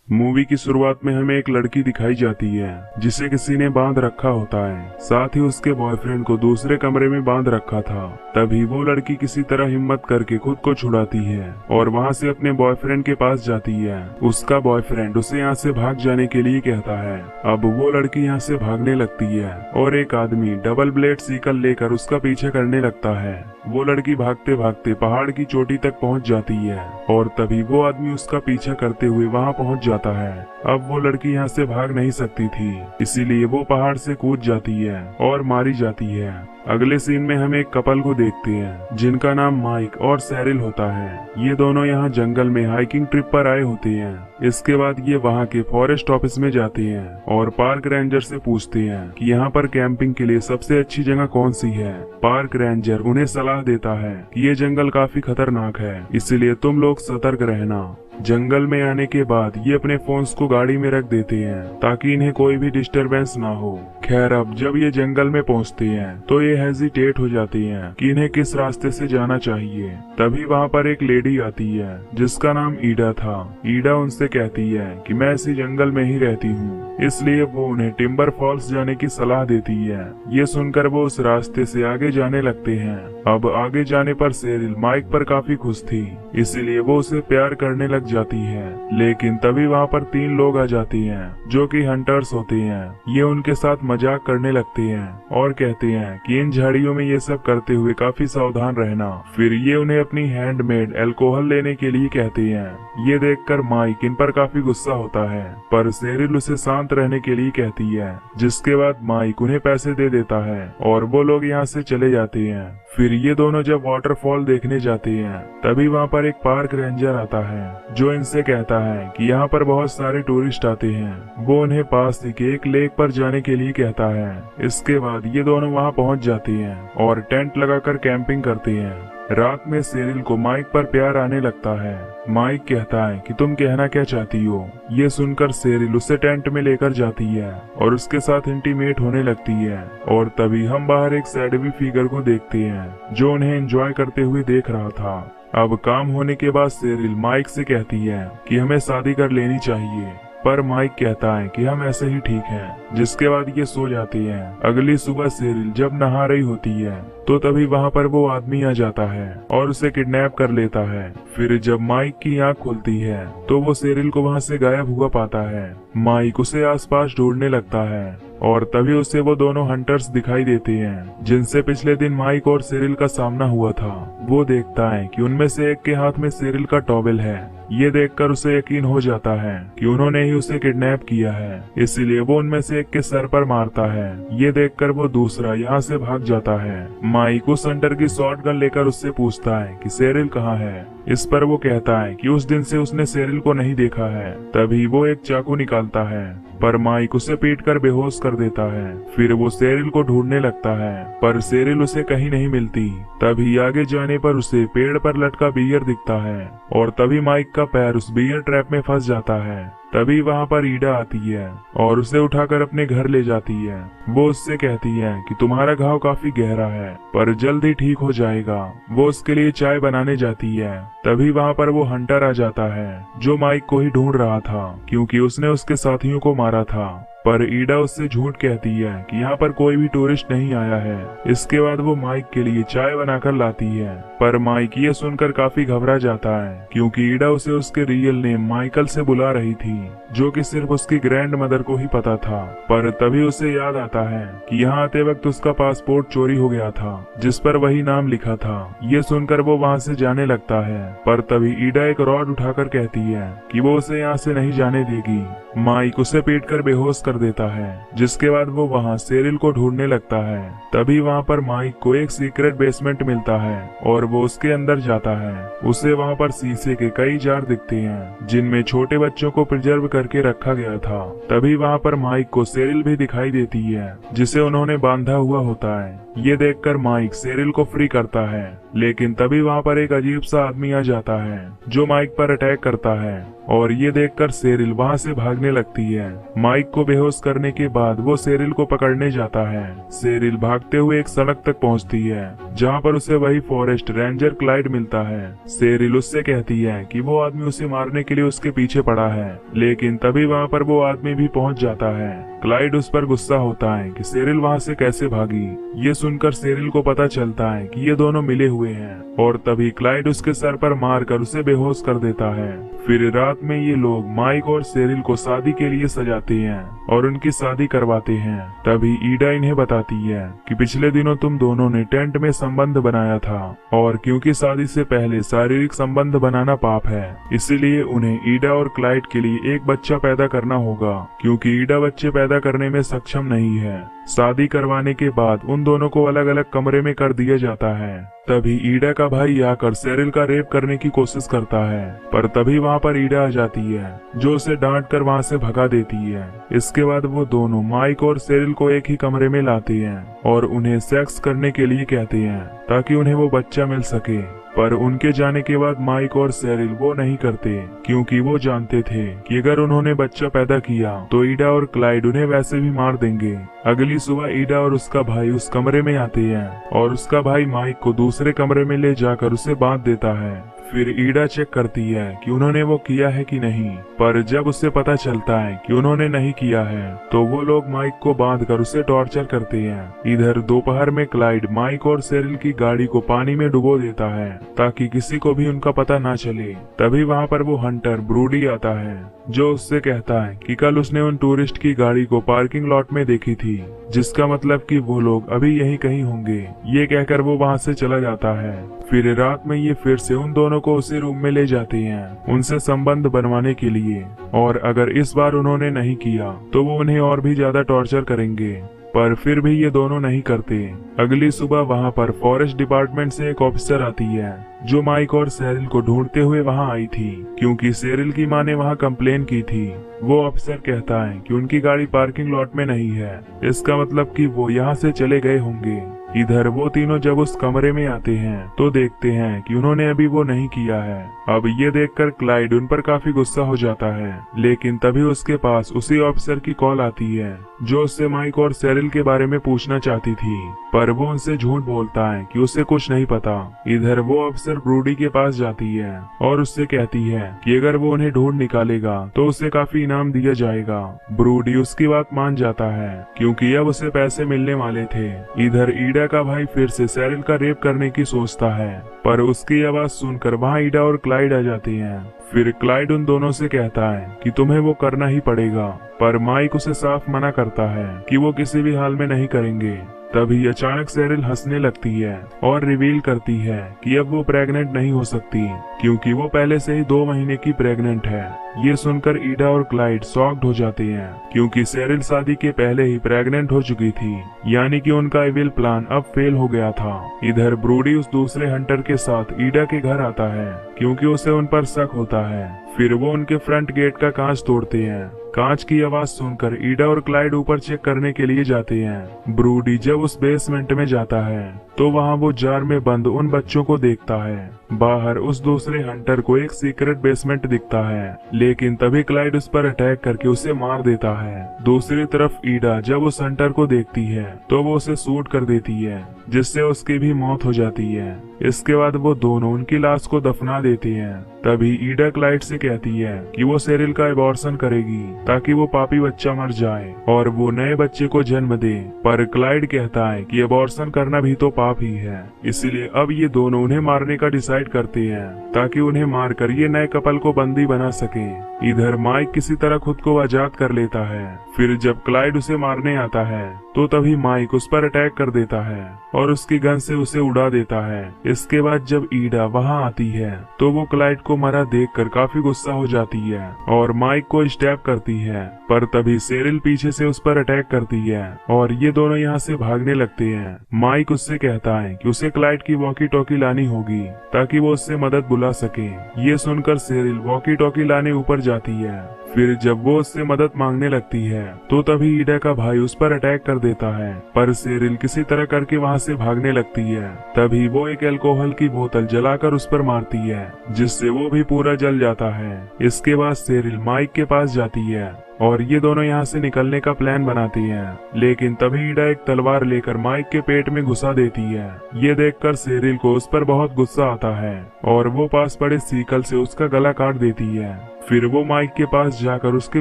Movie की शुरुआत में हमें एक लड़की दिखाई जाती है जिसे किसी ने बांध रखा होता है, साथ ही उसके बॉयफ्रेंड को दूसरे कमरे में बांध रखा था। तभी वो लड़की किसी तरह हिम्मत करके खुद को छुड़ाती है और वहां से अपने बॉयफ्रेंड के पास जाती है। उसका बॉयफ्रेंड उसे यहाँ से भाग जाने के लिए कहता है। अब वो लड़की यहाँ से भागने लगती है और एक आदमी डबल ब्लेड सीकल लेकर उसका पीछे करने लगता है। वो लड़की भागते भागते पहाड़ की चोटी तक पहुंच जाती है और तभी वो आदमी उसका पीछा करते हुए वहां पहुंच जाता है। अब वो लड़की यहाँ से भाग नहीं सकती थी, इसीलिए वो पहाड़ से कूद जाती है और मारी जाती है। अगले सीन में हम एक कपल को देखते हैं जिनका नाम माइक और सैरिल होता है। ये दोनों यहाँ जंगल में हाइकिंग ट्रिप पर आए होते हैं। इसके बाद ये वहाँ के फॉरेस्ट ऑफिस में जाते हैं और पार्क रेंजर से पूछते हैं कि यहाँ पर कैंपिंग के लिए सबसे अच्छी जगह कौन सी है। पार्क रेंजर उन्हें सलाह देता है कि ये जंगल काफी खतरनाक है, इसलिए तुम लोग सतर्क रहना। जंगल में आने के बाद ये अपने फोन्स को गाड़ी में रख देते हैं ताकि इन्हें कोई भी डिस्टरबेंस ना हो। खैर, अब जब ये जंगल में पहुंचते हैं तो ये हेजिटेट हो जाती हैं कि इन्हें किस रास्ते से जाना चाहिए। तभी वहां पर एक लेडी आती है जिसका नाम ईडा था। ईडा उनसे कहती है कि मैं इसी जंगल में ही रहती हूँ, इसलिए वो उन्हें टिम्बर फॉल्स जाने की सलाह देती है। ये सुनकर वो उस रास्ते से आगे जाने लगते हैं। अब आगे जाने पर सेरिल माइक पर काफी खुश थी, इसीलिए वो उसे प्यार करने लग जाती है। लेकिन तभी वहाँ पर 3 लोग आ जाते हैं जो कि हंटर्स होते हैं। ये उनके साथ मजाक करने लगते हैं और कहते हैं कि इन झाड़ियों में ये सब करते हुए काफी सावधान रहना। फिर ये उन्हें अपनी हैंडमेड अल्कोहल लेने के लिए कहते हैं। ये देखकर माइक इन पर काफी गुस्सा होता है, पर सेरिल उसे शांत रहने के लिए कहती है। जिसके बाद माइक उन्हें पैसे दे देता है और वो लोग यहाँ से चले जाते हैं। फिर ये दोनों जब वाटरफॉल देखने जाते हैं तभी वहाँ पर एक पार्क रेंजर आता है जो इनसे कहता है कि यहाँ पर बहुत सारे टूरिस्ट आते हैं। वो उन्हें पास ही के एक लेक पर जाने के लिए कहता है। इसके बाद ये दोनों वहाँ पहुँच जाते हैं और टेंट लगाकर कैंपिंग करते हैं। रात में सेरिल को माइक पर प्यार आने लगता है। माइक कहता है कि तुम कहना क्या चाहती हो। ये सुनकर सेरिल उसे टेंट में लेकर जाती है और उसके साथ इंटीमेट होने लगती है। और तभी हम बाहर एक सैडवी फिगर को देखते हैं जो उन्हें एंजॉय करते हुए देख रहा था। अब काम होने के बाद सेरिल माइक से कहती है कि हमें शादी कर लेनी चाहिए, पर माइक कहता है कि हम ऐसे ही ठीक हैं। जिसके बाद ये सो जाती हैं। अगली सुबह सेरिल जब नहा रही होती है तो तभी वहाँ पर वो आदमी आ जाता है और उसे किडनैप कर लेता है। फिर जब माइक की आंख खुलती है तो वो सेरिल को वहाँ से गायब हुआ पाता है। माइक उसे आसपास ढूंढने लगता है और तभी उसे वो दोनों हंटर्स दिखाई देते हैं जिनसे पिछले दिन माइक और सेरिल का सामना हुआ था। वो देखता है कि उनमें से एक के हाथ में सेरिल का टॉवेल है। ये देखकर उसे यकीन हो जाता है कि उन्होंने ही उसे किडनैप किया है, इसलिए वो उनमें से एक के सर पर मारता है। ये देखकर वो दूसरा यहाँ से भाग जाता है। माइक उस हंटर की शॉटगन लेकर उससे पूछता है कि सेरिल कहाँ है। इस पर वो कहता है कि उस दिन से उसने सेरिल को नहीं देखा है। तभी वो एक चाकू निकालता है, पर माइक उसे पीटकर बेहोश कर देता है। फिर वो सेरिल को ढूंढने लगता है, पर सेरिल उसे कहीं नहीं मिलती। तभी आगे जाने पर उसे पेड़ पर लटका बियर दिखता है और तभी माइक का पैर उस बियर ट्रैप में फंस जाता है। तभी वहाँ पर ईडा आती है और उसे उठाकर अपने घर ले जाती है। वो उससे कहती है कि तुम्हारा घाव काफी गहरा है पर जल्द ही ठीक हो जाएगा। वो उसके लिए चाय बनाने जाती है। तभी वहाँ पर वो हंटर आ जाता है जो माइक को ही ढूंढ रहा था क्योंकि उसने उसके साथियों को मारा था। पर ईडा उससे झूठ कहती है कि यहाँ पर कोई भी टूरिस्ट नहीं आया है। इसके बाद वो माइक के लिए चाय बनाकर लाती है, पर माइक ये सुनकर काफी घबरा जाता है क्योंकि ईडा उसे उसके रियल नेम माइकल से बुला रही थी जो कि सिर्फ उसकी ग्रैंड मदर को ही पता था। पर तभी उसे याद आता है कि यहाँ आते वक्त उसका पासपोर्ट चोरी हो गया था जिस पर वही नाम लिखा था। ये सुनकर वो वहाँ से जाने लगता है, पर तभी ईडा एक रॉड उठाकर कहती है कि वो उसे यहाँ से नहीं जाने देगी। माइक उसे पीटकर बेहोश कर देता है। जिसके बाद वो वहाँ सेरिल को ढूंढने लगता है। तभी वहाँ पर माइक को एक सीक्रेट बेसमेंट मिलता है और वो उसके अंदर जाता है। उसे वहाँ पर शीशे के कई जार दिखते हैं जिनमें छोटे बच्चों को प्रिजर्व करके रखा गया था। तभी वहाँ पर माइक को सेरिल भी दिखाई देती है जिसे उन्होंने बांधा हुआ होता है। ये देखकर माइक सेरिल को फ्री करता है, लेकिन तभी वहाँ पर एक अजीब सा आदमी आ जाता है जो माइक पर अटैक करता है। और ये देखकर सेरिल वहाँ से भागने लगती है। माइक को बेहोश करने के बाद वो सेरिल को पकड़ने जाता है। सेरिल भागते हुए एक सड़क तक पहुँचती है जहाँ पर उसे वही फॉरेस्ट रेंजर क्लाइड मिलता है। सेरिल उससे कहती है कि वो आदमी उसे मारने के लिए उसके पीछे पड़ा है, लेकिन तभी वहाँ पर वो आदमी भी पहुँच जाता है। क्लाइड उस पर गुस्सा होता है कि सेरिल वहाँ से कैसे भागी। ये सुनकर सेरिल को पता चलता है कि ये दोनों मिले हुए हैं और तभी क्लाइड उसके सर पर मारकर उसे बेहोश कर देता है। फिर रात में ये लोग माइक और सेरिल को शादी के लिए सजाते हैं और उनकी शादी करवाते हैं। तभी ईडा इन्हें बताती है कि पिछले दिनों तुम दोनों ने टेंट में संबंध बनाया था और क्योंकि शादी से पहले शारीरिक संबंध बनाना पाप है, इसीलिए उन्हें ईडा और क्लाइड के लिए एक बच्चा पैदा करना होगा, क्योंकि ईडा बच्चे पैदा करने में सक्षम नहीं है। शादी करवाने के बाद उन दोनों को अलग अलग कमरे में कर दिया जाता है। तभी ईडा का भाई आकर सेरिल का रेप करने की कोशिश करता है, पर तभी वहाँ पर ईडा आ जाती है जो उसे डांट कर वहाँ से भगा देती है। इसके बाद वो दोनों माइक और सेरिल को एक ही कमरे में लाते हैं और उन्हें सेक्स करने के लिए कहते हैं ताकि उन्हें वो बच्चा मिल सके। पर उनके जाने के बाद माइक और सेरिल वो नहीं करते, क्योंकि वो जानते थे कि अगर उन्होंने बच्चा पैदा किया तो ईडा और क्लाइड उन्हें वैसे भी मार देंगे। अगली सुबह ईडा और उसका भाई उस कमरे में आते हैं और उसका भाई माइक को दूसरे कमरे में ले जाकर उसे बांध देता है। फिर ईडा चेक करती है कि उन्होंने वो किया है कि नहीं, पर जब उसे पता चलता है कि उन्होंने नहीं किया है तो वो लोग माइक को बांधकर उसे टॉर्चर करते हैं। इधर दोपहर में क्लाइड माइक और सेरिल की गाड़ी को पानी में डुबो देता है ताकि किसी को भी उनका पता ना चले। तभी वहाँ पर वो हंटर ब्रूडी आता है जो उससे कहता है कि कल उसने उन टूरिस्ट की गाड़ी को पार्किंग लॉट में देखी थी, जिसका मतलब कि वो लोग अभी यहीं कहीं होंगे। ये कहकर वो वहाँ से चला जाता है। फिर रात में ये फिर से उन दोनों को उसी रूम में ले जाते हैं उनसे संबंध बनवाने के लिए, और अगर इस बार उन्होंने नहीं किया तो वो उन्हें और भी ज्यादा टॉर्चर करेंगे, पर फिर भी ये दोनों नहीं करते। अगली सुबह वहाँ पर फॉरेस्ट डिपार्टमेंट से एक ऑफिसर आती है जो माइक और सेरिल को ढूंढते हुए वहाँ आई थी, क्योंकि सेरिल की माँ ने वहाँ कंप्लेन की थी। वो ऑफिसर कहता है कि उनकी गाड़ी पार्किंग लॉट में नहीं है, इसका मतलब कि वो यहाँ से चले गए होंगे। इधर वो तीनों जब उस कमरे में आते हैं तो देखते हैं कि उन्होंने अभी वो नहीं किया है। अब ये देखकर क्लाइड उन पर काफी गुस्सा हो जाता है, लेकिन तभी उसके पास उसी ऑफिसर की कॉल आती है जो उससे माइक और सेरिल के बारे में पूछना चाहती थी, पर वो उनसे झूठ बोलता है कि उसे कुछ नहीं पता। इधर वो ऑफिसर ब्रूडी के पास जाती है और उससे कहती है कि अगर वो उन्हें ढूंढ निकालेगा तो उसे काफी इनाम दिया जाएगा। ब्रूडी उसकी बात मान जाता है क्योंकि अब उसे पैसे मिलने वाले थे। इधर ईडा का भाई फिर से सेरिल का रेप करने की सोचता है, पर उसकी आवाज सुनकर वहाँ ईडा और क्लाइड आ जाते हैं। फिर क्लाइड उन दोनों से कहता है कि तुम्हें वो करना ही पड़ेगा, पर माइक उसे साफ मना करता है कि वो किसी भी हाल में नहीं करेंगे। तभी अचानक सेरिल हंसने लगती है और रिवील करती है कि अब वो प्रेग्नेंट नहीं हो सकती, क्योंकि वो पहले से ही 2 महीने की प्रेग्नेंट है। ये सुनकर ईडा और क्लाइड शॉक्ड हो जाते हैं, क्योंकि सेरिल शादी के पहले ही प्रेग्नेंट हो चुकी थी, यानी कि उनका इविल प्लान अब फेल हो गया था। इधर ब्रूडी उस दूसरे हंटर के साथ ईडा के घर आता है, क्योंकि उसे उन पर शक होता है। फिर वो उनके फ्रंट गेट का कांच तोड़ते हैं। कांच की आवाज सुनकर ईडा और क्लाइड ऊपर चेक करने के लिए जाते हैं। ब्रूडी जब उस बेसमेंट में जाता है तो वहाँ वो जार में बंद उन बच्चों को देखता है। बाहर उस दूसरे हंटर को एक सीक्रेट बेसमेंट दिखता है, लेकिन तभी क्लाइड उस पर अटैक करके उसे मार देता है। दूसरी तरफ ईडा जब उस हंटर को देखती है तो वो उसे शूट कर देती है, जिससे उसकी भी मौत हो जाती है। इसके बाद वो दोनों उनकी लाश को दफना देते हैं। तभी ईडा क्लाइड से कहती है कि वो सेरिल का एबॉर्शन करेगी ताकि वो पापी बच्चा मर जाए और वो नए बच्चे को जन्म दे, पर क्लाइड कहता है कि एबॉर्शन करना भी तो पाप ही है। इसीलिए अब ये दोनों उन्हें मारने का डिसाइड करते हैं ताकि उन्हें मारकर ये नए कपल को बंदी बना सके। इधर माइक किसी तरह खुद को आजाद कर लेता है। फिर जब क्लाइड उसे मारने आता है तो तभी माइक उस पर अटैक कर देता है और उसकी गन से उसे उड़ा देता है। इसके बाद जब ईडा वहां आती है तो वो क्लाइड को मरा देखकर काफी गुस्सा हो जाती है और माइक को स्टैब करती है, पर तभी सेरिल पीछे से उस पर अटैक करती है और ये दोनों यहाँ से भागने लगते हैं। माइक उससे कहता है कि उसे क्लाइड की वॉकी टॉकी लानी होगी ताकि ताकि वो उससे मदद बुला सके। ये सुनकर सेरिल वॉकी टॉकी लाने ऊपर जाती है। फिर जब वो उससे मदद मांगने लगती है तो तभी ईडा का भाई उस पर अटैक कर देता है, पर सेरिल किसी तरह करके वहाँ से भागने लगती है। तभी वो एक अल्कोहल की बोतल जलाकर उस पर मारती है, जिससे वो भी पूरा जल जाता है। इसके बाद सेरिल माइक के पास जाती है और ये दोनों यहाँ से निकलने का प्लान बनाती हैं। लेकिन तभी ईडा एक तलवार लेकर माइक के पेट में घुसा देती है। ये देखकर सेरिल को उस पर बहुत गुस्सा आता है और वो पास पड़े सीकल से उसका गला काट देती है। फिर वो माइक के पास जाकर उसकी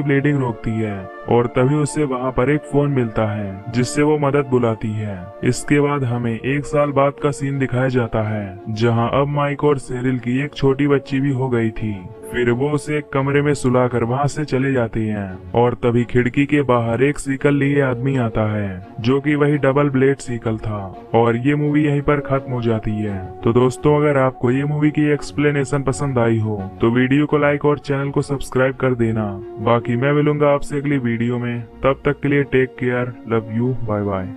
ब्लीडिंग रोकती है और तभी उसे वहाँ पर एक फोन मिलता है, जिससे वो मदद बुलाती है। इसके बाद हमें 1 साल बाद का सीन दिखाया जाता है, जहाँ अब माइक और सेरिल की एक छोटी बच्ची भी हो गई थी। फिर वो उसे एक कमरे में सुलाकर वहाँ से चले जाते हैं और तभी खिड़की के बाहर एक सीकल लिए आदमी आता है, जो कि वही डबल ब्लेड सीकल था। और ये मूवी यहीं पर खत्म हो जाती है। तो दोस्तों, अगर आपको ये मूवी की एक्सप्लेनेशन पसंद आई हो तो वीडियो को लाइक और चैनल को सब्सक्राइब कर देना। बाकी मैं मिलूंगा आपसे अगली वीडियो में, तब तक के लिए take care, love you, bye bye.